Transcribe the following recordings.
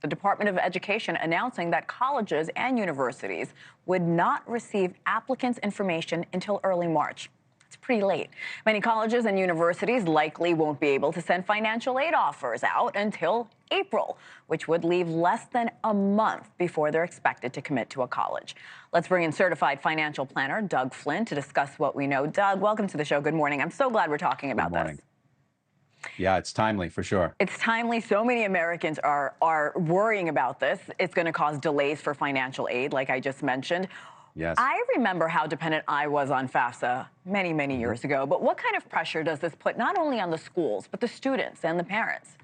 The Department of Education announcing that colleges and universities would not receive applicants' information until early March. It's pretty late. Many colleges and universities likely won't be able to send financial aid offers out until April, which would leave less than a month before they're expected to commit to a college. Let's bring in certified financial planner Doug Flynn to discuss what we know. Doug, welcome to the show. Good morning. I'm so glad we're talking about this. Yeah, it's timely for sure. It's timely. So many Americans are worrying about this. It's going to cause delays for financial aid, like I just mentioned. Yes. I remember how dependent I was on FAFSA many years ago. But what kind of pressure does this put not only on the schools, but the students and the parents?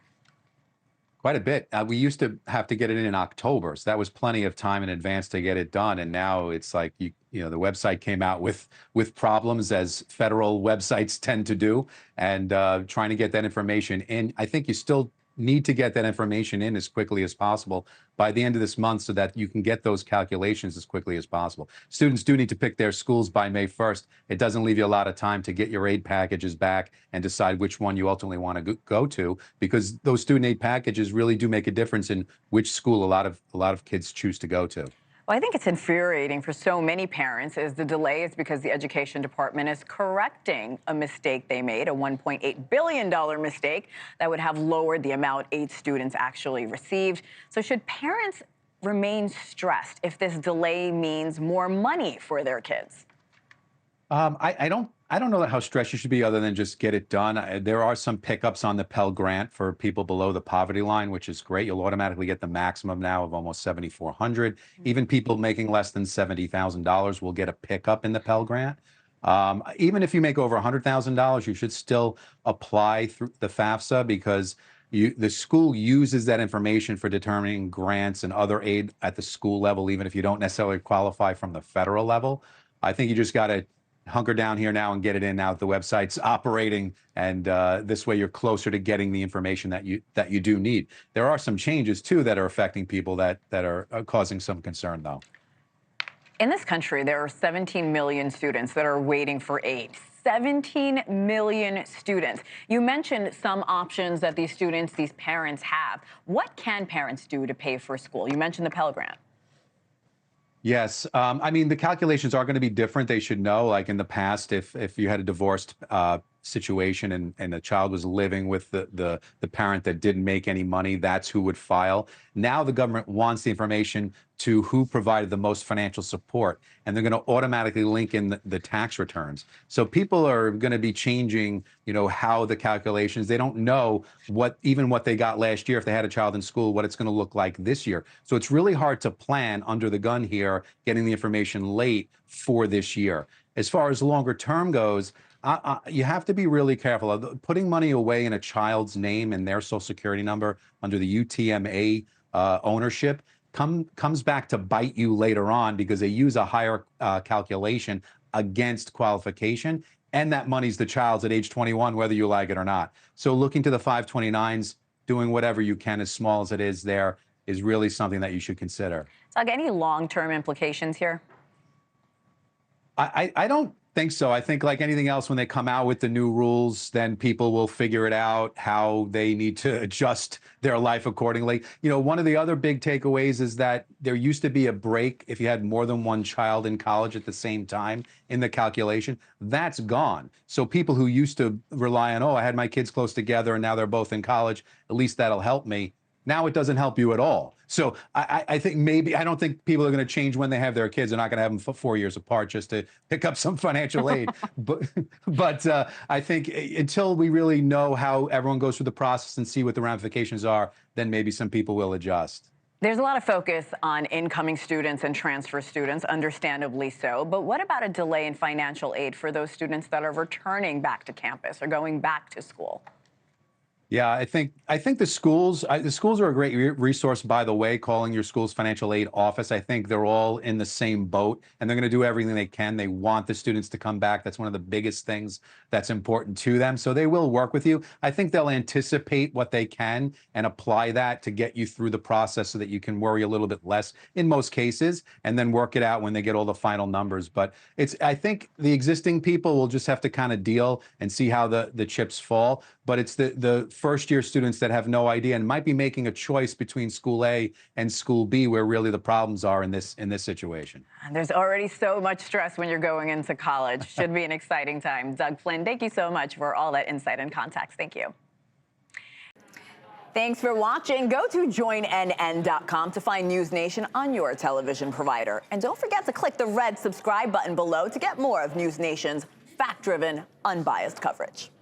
Quite a bit. We used to have to get it in October, so that was plenty of time in advance to get it done. And now it's like, the website came out with problems, as federal websites tend to do, and trying to get that information in. I think you still need to get that information in as quickly as possible by the end of this month so that you can get those calculations as quickly as possible. Students do need to pick their schools by May 1st. It doesn't leave you a lot of time to get your aid packages back and decide which one you ultimately want to go to, because those student aid packages really do make a difference in which school a lot of kids choose to go to. Well, I think it's infuriating for so many parents is the delay is because the Education Department is correcting a mistake they made, a $1.8 billion mistake that would have lowered the amount aid students actually received. So should parents remain stressed if this delay means more money for their kids? I don't know how stressed you should be other than just get it done. There are some pickups on the Pell Grant for people below the poverty line, which is great. You'll automatically get the maximum now of almost $7,400. Even people making less than $70,000 will get a pickup in the Pell Grant. Even if you make over $100,000, you should still apply through the FAFSA, because the school uses that information for determining grants and other aid at the school level, even if you don't necessarily qualify from the federal level. I think you just got to hunker down here now and get it in now that the website's operating, and this way you're closer to getting the information that you do need. There are some changes too that are affecting people that are causing some concern, though. In this country, there are 17 million students that are waiting for aid. 17 million students. You mentioned some options that these students, these parents have. What can parents do to pay for school? You mentioned the Pell Grant. Yes. I mean, the calculations are going to be different. They should know, like in the past, if you had a divorced situation and the child was living with the parent that didn't make any money, that's who would file. Now the government wants the information to who provided the most financial support, and they're going to automatically link in the tax returns. So people are going to be changing, how the calculations, they don't know what they got last year if they had a child in school, what it's going to look like this year. So it's really hard to plan under the gun here, getting the information late for this year. As far as longer term goes, you have to be really careful. Putting money away in a child's name and their social security number under the UTMA ownership comes back to bite you later on, because they use a higher calculation against qualification, and that money's the child's at age 21, whether you like it or not. So looking to the 529s, doing whatever you can, as small as it is there, is really something that you should consider. Doug, any long-term implications here? I don't think so. I think, like anything else, when they come out with the new rules, then people will figure it out how they need to adjust their life accordingly. One of the other big takeaways is that there used to be a break if you had more than one child in college at the same time in the calculation. That's gone. So people who used to rely on, I had my kids close together and now they're both in college, at least that'll help me. Now it doesn't help you at all. So I think I don't think people are going to change when they have their kids. They're not going to have them for 4 years apart just to pick up some financial aid. but I think until we really know how everyone goes through the process and see what the ramifications are, then maybe some people will adjust. There's a lot of focus on incoming students and transfer students, understandably so. But what about a delay in financial aid for those students that are returning back to campus or going back to school? Yeah, I think the schools are a great resource, by the way. Calling your school's financial aid office, I think they're all in the same boat, and they're going to do everything they can. They want the students to come back. That's one of the biggest things that's important to them. So they will work with you. I think they'll anticipate what they can and apply that to get you through the process so that you can worry a little bit less in most cases, and then work it out when they get all the final numbers. But I think the existing people will just have to kind of deal and see how the chips fall. but it's the first-year students that have no idea and might be making a choice between school A and school B, where really the problems are in this situation. And there's already so much stress when you're going into college. Should be an exciting time. Doug Flynn, thank you so much for all that insight and context. Thank you. Thanks for watching. Go to joinnn.com to find NewsNation on your television provider. And don't forget to click the red subscribe button below to get more of NewsNation's fact-driven, unbiased coverage.